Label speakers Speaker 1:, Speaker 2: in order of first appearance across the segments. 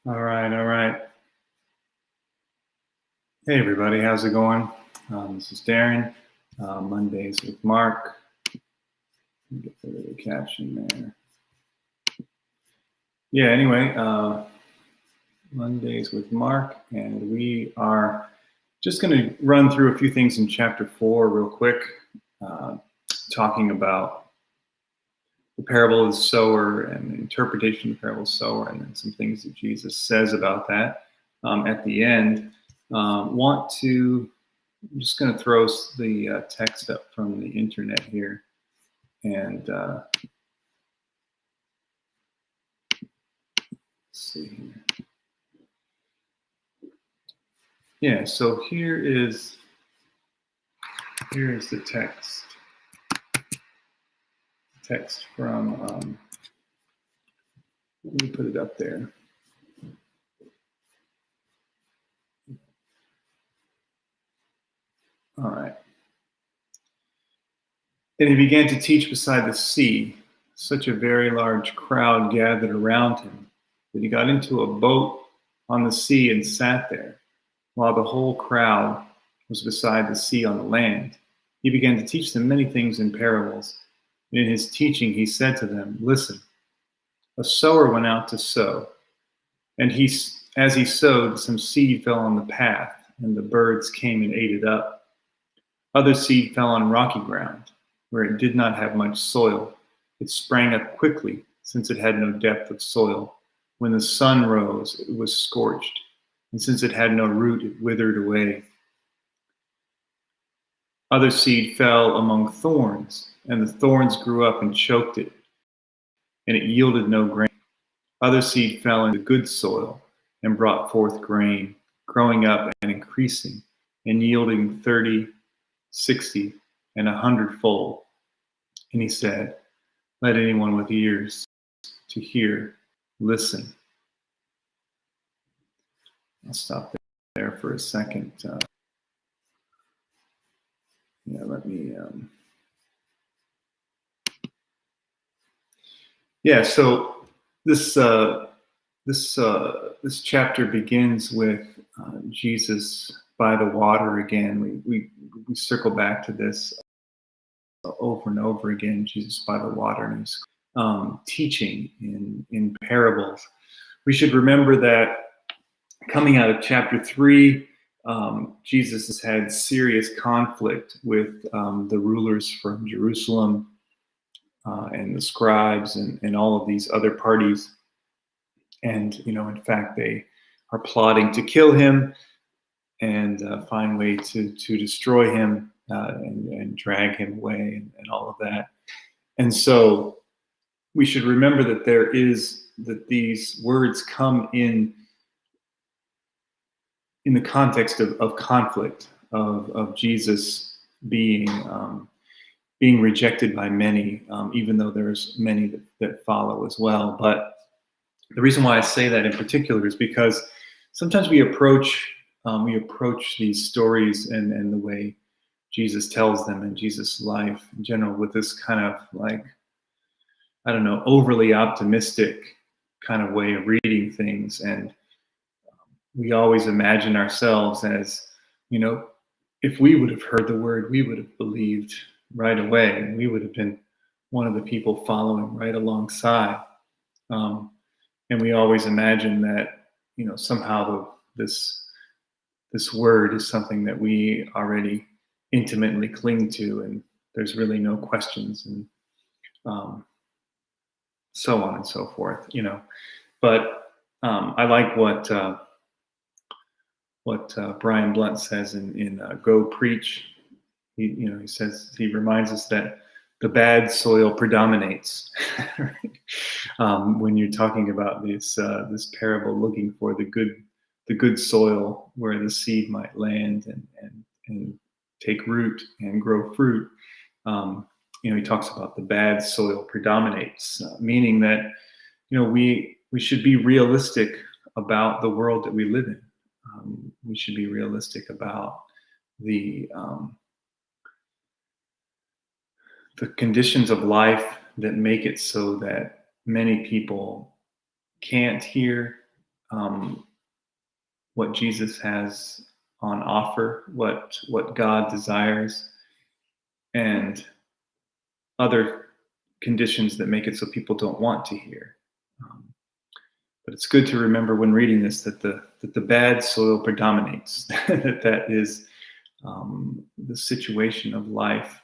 Speaker 1: All right. Hey, everybody, how's it going? This is Darren, Mondays with Mark. Let me get rid of the caption there. Yeah, anyway, Mondays with Mark, and we are just going to run through a few things in chapter 4 real quick, talking about the parable of the sower and the interpretation of the parable of the sower, and then some things that Jesus says about that. At the end, I'm just going to throw the text up from the internet here, and let's see here. Yeah, so here is the text. Text from, let me put it up there. All right. And he began to teach beside the sea. Such a very large crowd gathered around him that he got into a boat on the sea and sat there, while the whole crowd was beside the sea on the land. He began to teach them many things in parables. In his teaching, he said to them, "Listen, a sower went out to sow, and as he sowed, some seed fell on the path, and the birds came and ate it up. Other seed fell on rocky ground, where it did not have much soil. It sprang up quickly, since it had no depth of soil. When the sun rose, it was scorched, and since it had no root, it withered away. Other seed fell among thorns, and the thorns grew up and choked it, and it yielded no grain. Other seed fell into good soil and brought forth grain, growing up and increasing, and yielding 30, 60, and 100-fold. And he said, let anyone with ears to hear listen." I'll stop there for a second. Let me. So this chapter begins with Jesus by the water again. We circle back to this over and over again. Jesus by the water, and he's teaching in parables. We should remember that coming out of chapter 3, Jesus has had serious conflict with the rulers from Jerusalem and the scribes and all of these other parties. And, in fact, they are plotting to kill him and find way to destroy him and drag him away and all of that. And so we should remember that that these words come in the context of conflict, of Jesus being rejected by many, even though there's many that follow as well. But the reason why I say that in particular is because sometimes we approach these stories and the way Jesus tells them and Jesus' life in general with this kind of like, I don't know, overly optimistic kind of way of reading things. And we always imagine ourselves as, if we would have heard the word, we would have believed right away, and we would have been one of the people following right alongside. And we always imagine that, somehow this word is something that we already intimately cling to, and there's really no questions, and so on and so forth, But I like what Brian Blunt says in Go Preach. He says, he reminds us that the bad soil predominates. When you're talking about this parable, looking for the good soil where the seed might land and take root and grow fruit. He talks about the bad soil predominates, meaning that we should be realistic about the world that we live in. We should be realistic about the conditions of life that make it so that many people can't hear what Jesus has on offer, what God desires, and other conditions that make it so people don't want to hear. But it's good to remember when reading this that the bad soil predominates. that is the situation of life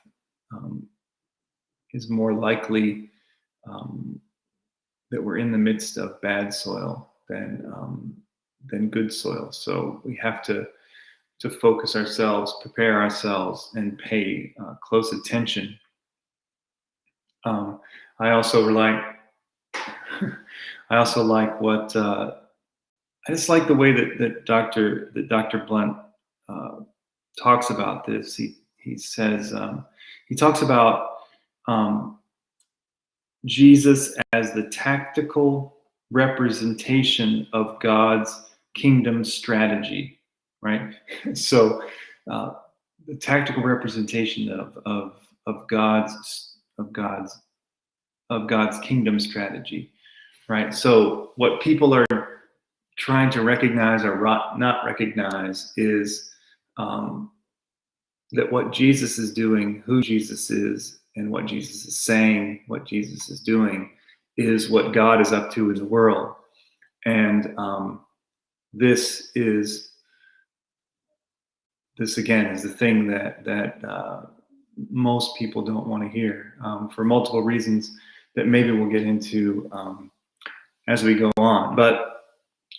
Speaker 1: is more likely that we're in the midst of bad soil than good soil. So we have to focus ourselves, prepare ourselves, and pay close attention. I also like what I just like the way that Dr. Blunt talks about this. He says he talks about Jesus as the tactical representation of God's kingdom strategy, right? So the tactical representation of God's kingdom strategy, right? So what people are trying to recognize or not recognize is that what Jesus is doing, who Jesus is, and what Jesus is saying, what Jesus is doing, is what God is up to in the world. And this again is the thing that most people don't want to hear for multiple reasons that maybe we'll get into as we go on. But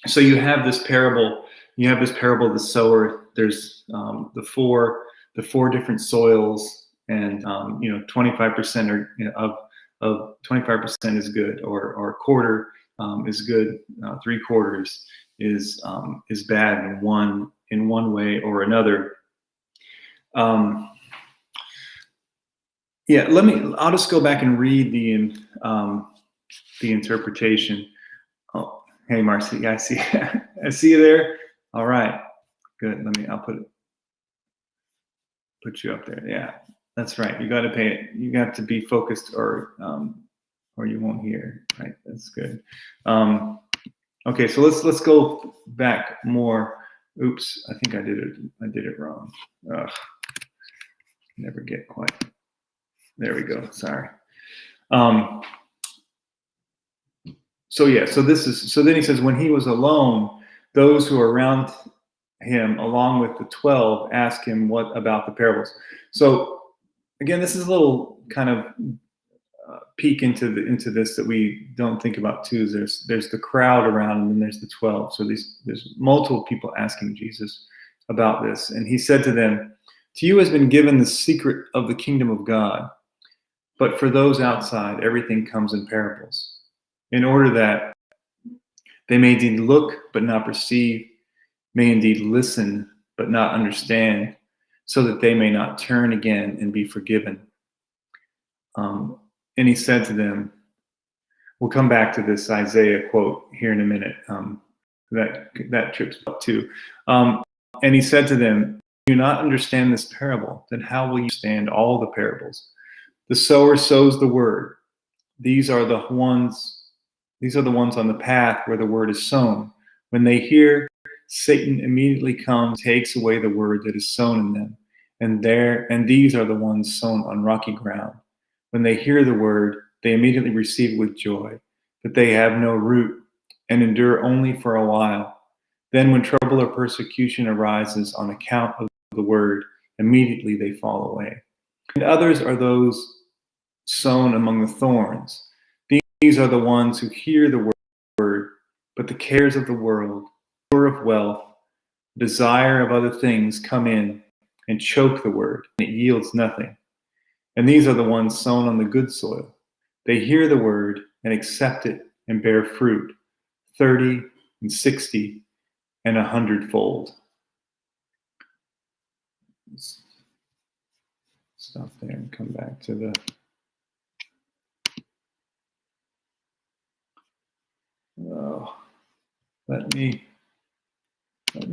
Speaker 1: so you have this parable of the sower. There's the four different soils, and 25% are of 25% is good, or a quarter is good, 3/4 is bad in one way or another. I'll just go back and read the interpretation. Oh, hey Marcy, I see I see you there. All right, good. I'll put you up there. Yeah, that's right. You got to pay it. You got to be focused, or you won't hear. Right, that's good. Okay, so let's go back more. Oops, I think I did it wrong. Ugh, never get quite. There we go. Sorry. So then he says, when he was alone, those who were around him, along with the 12, asked him what about the parables. So again, this is a little kind of peek into this that we don't think about too. Is there's the crowd around, and then there's the 12. So there's multiple people asking Jesus about this, and he said to them, "To you has been given the secret of the kingdom of God, but for those outside, everything comes in parables, in order that they may indeed look but not perceive, may indeed listen but not understand, so that they may not turn again and be forgiven." And he said to them, we'll come back to this Isaiah quote here in a minute. That trips up too. And he said to them, "Do you not understand this parable? Then how will you understand all the parables? The sower sows the word. These are the ones on the path where the word is sown. When they hear, Satan immediately comes, takes away the word that is sown in them. And these are the ones sown on rocky ground. When they hear the word, they immediately receive it with joy, but they have no root and endure only for a while. Then when trouble or persecution arises on account of the word, immediately they fall away. And others are those sown among the thorns. These are the ones who hear the word, but the cares of the world, lure of wealth, desire of other things come in and choke the word, and it yields nothing. And these are the ones sown on the good soil. They hear the word and accept it and bear fruit, 30 and 60 and 100-fold. Let's stop there and come back to the... Oh, let me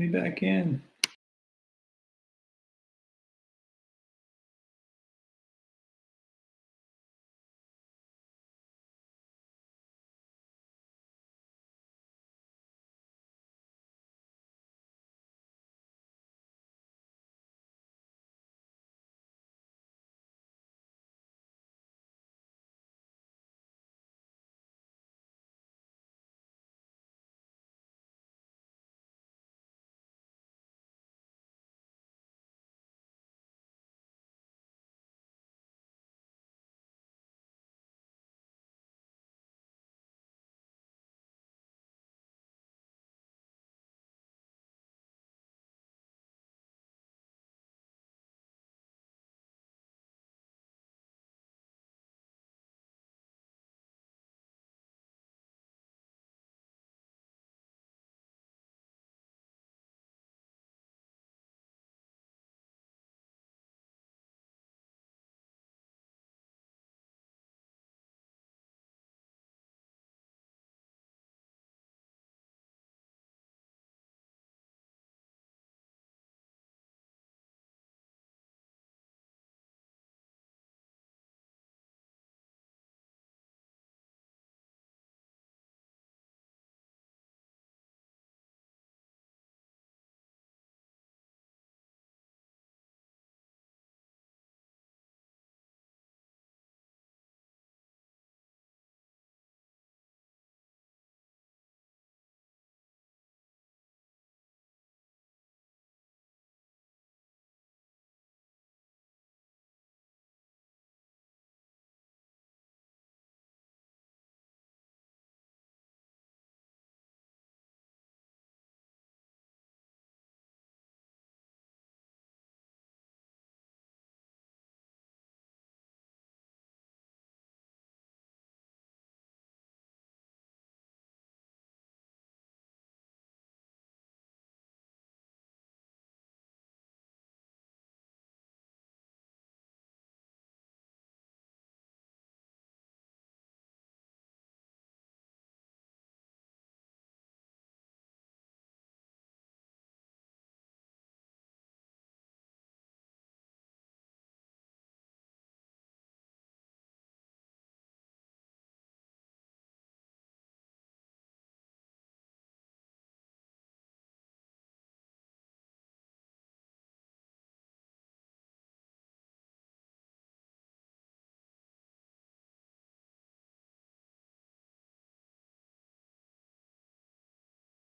Speaker 1: back in.